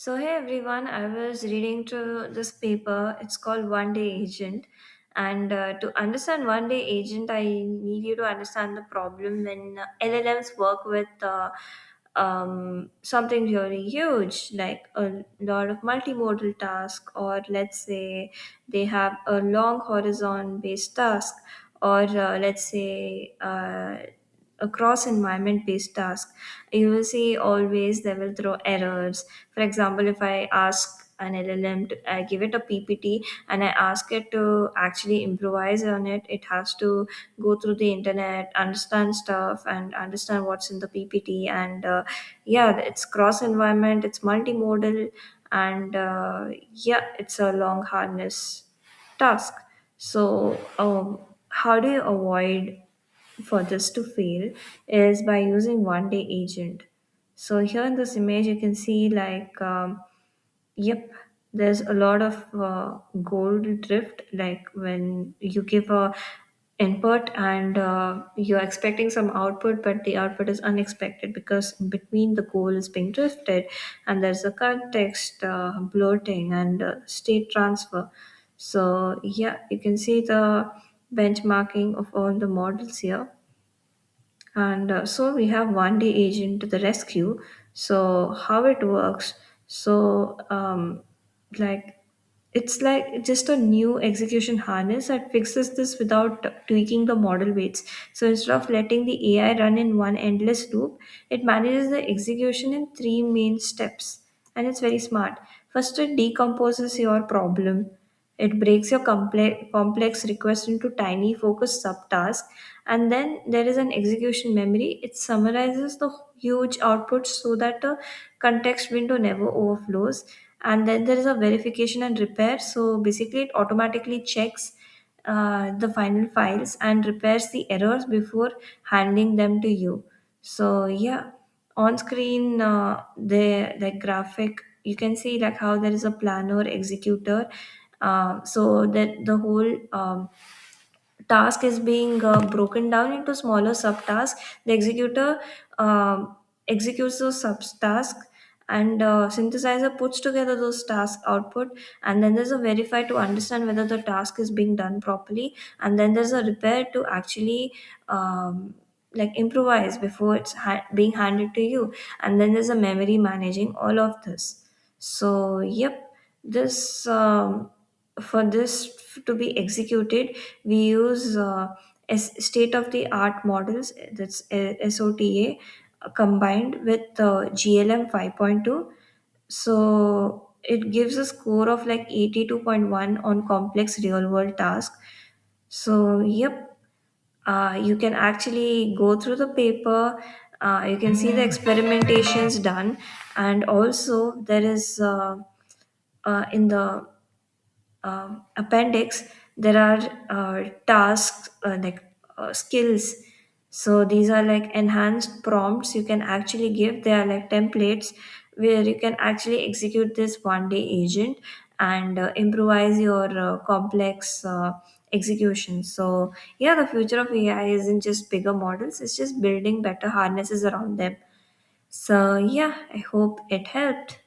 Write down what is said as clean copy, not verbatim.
So, hey everyone, I was reading through this paper. It's called One Day Agent. And to understand One Day Agent, I need you to understand the problem when LLMs work with something really huge, like a lot of multimodal tasks, or let's say they have a long horizon based task, or let's say a cross environment based task. You will see always they will throw errors. For example, if I ask an LLM to I give it a PPT and I ask it to actually improvise on it, it has to go through the internet, understand stuff, and understand what's in the PPT. And yeah, it's cross environment, it's multimodal, and yeah, it's a long harness task. So, how do you avoid for this to fail is by using one day agent. So here in this image you can see like yep, there's a lot of gold drift, like when you give a input and you're expecting some output, but the output is unexpected because in between the goal is being drifted, and there's a context bloating and state transfer. So yeah, you can see the benchmarking of all the models here. And so we have one day agent to the rescue. So how it works? So like it's like just a new execution harness that fixes this without tweaking the model weights. So instead of letting the AI run in one endless loop, it manages the execution in three main steps. And it's very smart. First, it decomposes your problem. It breaks your complex request into tiny focused subtasks, and then there is an execution memory. It summarizes the huge output so that the context window never overflows. And then there is a verification and repair. So basically, it automatically checks the final files and repairs the errors before handing them to you. So yeah, on screen, the graphic, you can see like how there is a planner executor. So that the whole task is being broken down into smaller subtasks. The executor executes those subtasks, and synthesizer puts together those task output, and then there's a verify to understand whether the task is being done properly, and then there's a repair to actually like improvise before it's being handed to you, and then there's a memory managing all of this. So yep, this for this to be executed, we use state of the art models, that's SOTA, combined with GLM 5.2. So it gives a score of like 82.1 on complex real world tasks. So yep, you can actually go through the paper. You can see the experimentations done, and also there is in the appendix there are tasks, skills. So these are like enhanced prompts you can actually give. They are like templates where you can actually execute this one day agent and improvise your complex execution. So yeah, the future of AI isn't just bigger models, it's just building better harnesses around them. So yeah, I hope it helped.